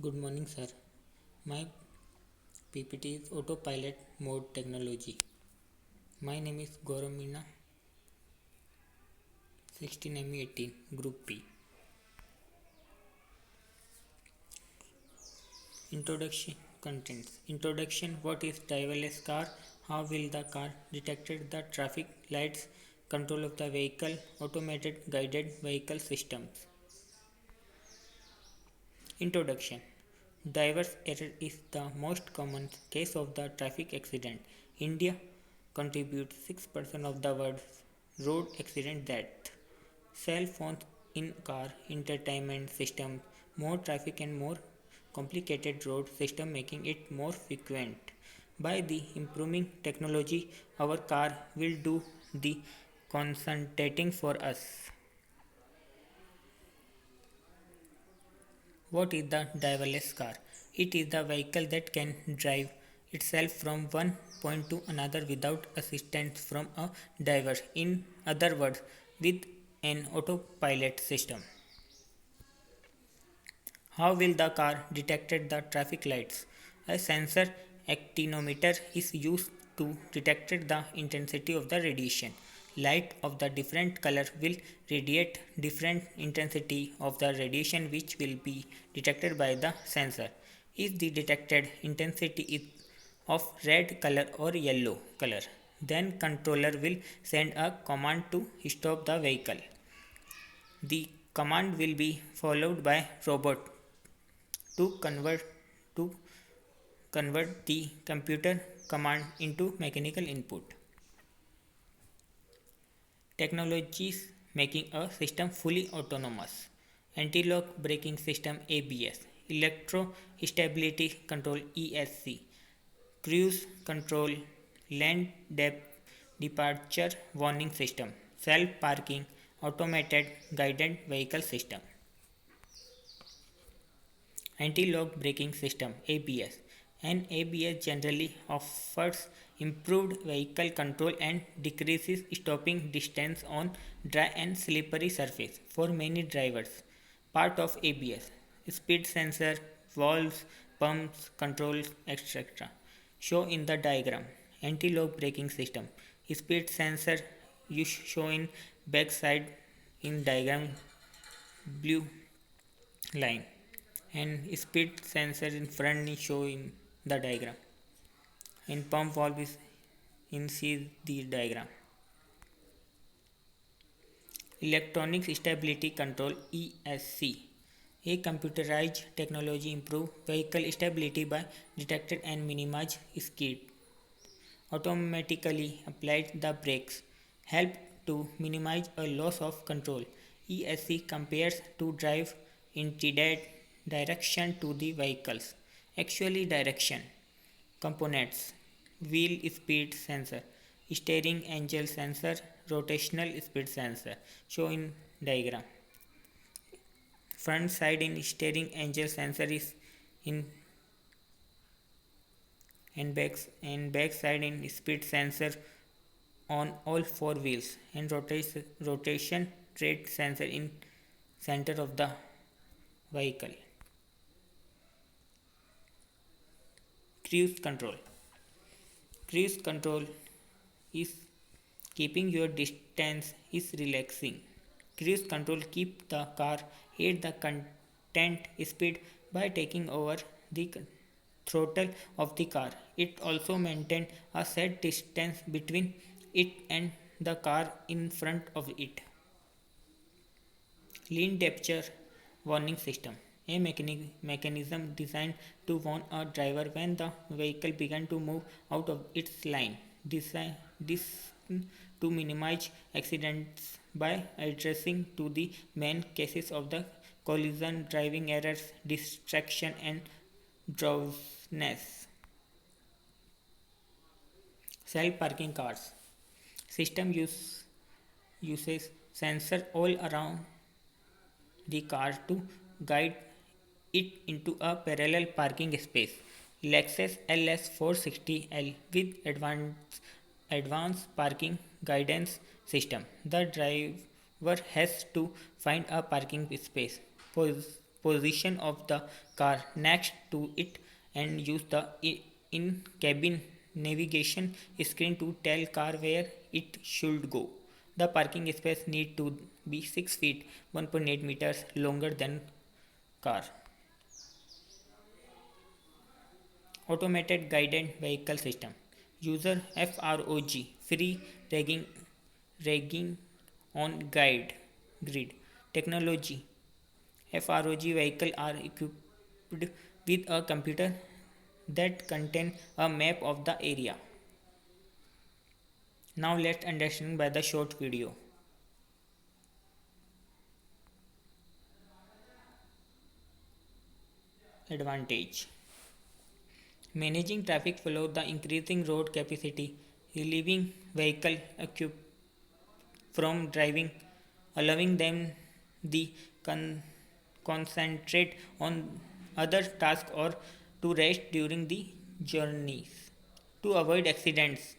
Good morning, sir. My PPT is Autopilot Mode Technology. My name is Gaurav 16ME18, Group P. Introduction Contents. Introduction. What is driverless car? How will the car detect the traffic lights? Control of the vehicle. Automated guided vehicle systems. Introduction. Driver's error is the most common case of the traffic accident. India contributes 6% of the world's road accident death. Cell phones in car entertainment systems, more traffic and more complicated road system making it more frequent. By the improving technology, our car will do the concentrating for us. What is the driverless car? It is the vehicle that can drive itself from one point to another without assistance from a driver. In other words, with an autopilot system. How will the car detect the traffic lights? A sensor actinometer is used to detect the intensity of the radiation. Light of the different color will radiate different intensity of the radiation which will be detected by the sensor. If the detected intensity is of red color or yellow color, then controller will send a command to stop the vehicle. The command will be followed by robot to to convert the computer command into mechanical input. Technologies making a system fully autonomous. Anti-lock braking system ABS, electro stability control ESC, cruise control, lane depth departure warning system, self parking, automated guided vehicle system. Anti-lock braking system ABS. An ABS generally offers improved vehicle control and decreases stopping distance on dry and slippery surface for many drivers. Part of ABS: speed sensor, valves, pumps, controls, etc. Show in the diagram. Anti-lock braking system. Speed sensor you show in back side in diagram blue line, and speed sensor in front is shown in the diagram, and pump valve is in see the diagram. Electronic Stability Control ESC, a computerized technology improve vehicle stability by detected and minimize skid. Automatically applied the brakes help to minimize a loss of control. ESC compares to drive intended direction to the vehicles. Actually direction components: wheel speed sensor, steering angle sensor, rotational speed sensor. Show in diagram. Front side in steering angle sensor is in and back side in speed sensor on all four wheels, and rotation rate sensor in center of the vehicle. Cruise control. Cruise control is keeping your distance is relaxing. Cruise control keep the car at the content speed by taking over the throttle of the car. It also maintains a set distance between it and the car in front of it. Lane departure warning system, a mechanism designed to warn a driver when the vehicle began to move out of its line. This to minimize accidents by addressing to the main cases of the collision, driving errors, distraction, and drowsiness. Self parking cars system uses sensor all around the car to guide it into a parallel parking space. Lexus LS460L with advanced parking guidance system. The driver has to find a parking space, position of the car next to it and use the in-cabin navigation screen to tell car where it should go. The parking space need to be 6 feet 1.8 meters longer than car. Automated guided vehicle system. User FROG free ragging on guide grid technology. FROG vehicles are equipped with a computer that contain a map of the area. Now let's understand by the short video. Advantage. Managing traffic flow, the increasing road capacity, relieving vehicle equipped from driving, allowing them the concentrate on other tasks or to rest during the journeys. To avoid accidents,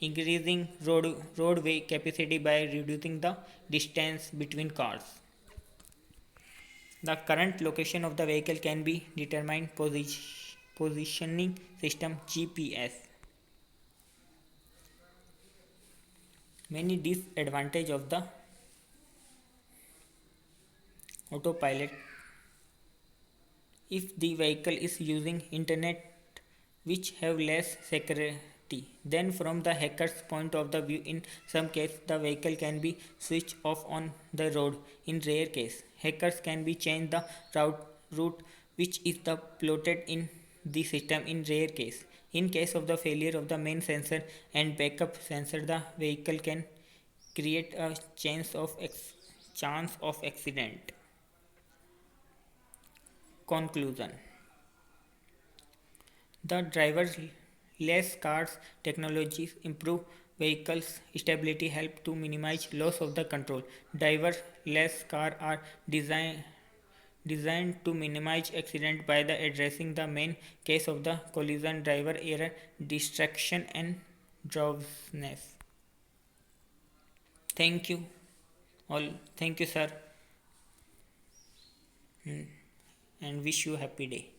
increasing roadway capacity by reducing the distance between cars. The current location of the vehicle can be determined positioning system GPS. Many disadvantage of the autopilot. If the vehicle is using internet which have less security, then from the hacker's point of the view, in some case the vehicle can be switched off on the road. In rare case, hackers can be change the route which is the plotted in the system in rare case. In case of the failure of the main sensor and backup sensor, the vehicle can create a chance of accident. Conclusion. The driverless cars technologies improve vehicles stability, help to minimize loss of the control. Driverless cars are designed to minimize accident by the addressing the main case of the collision, driver error, distraction and drowsiness. Thank you all. Thank you, sir, and wish you a happy day.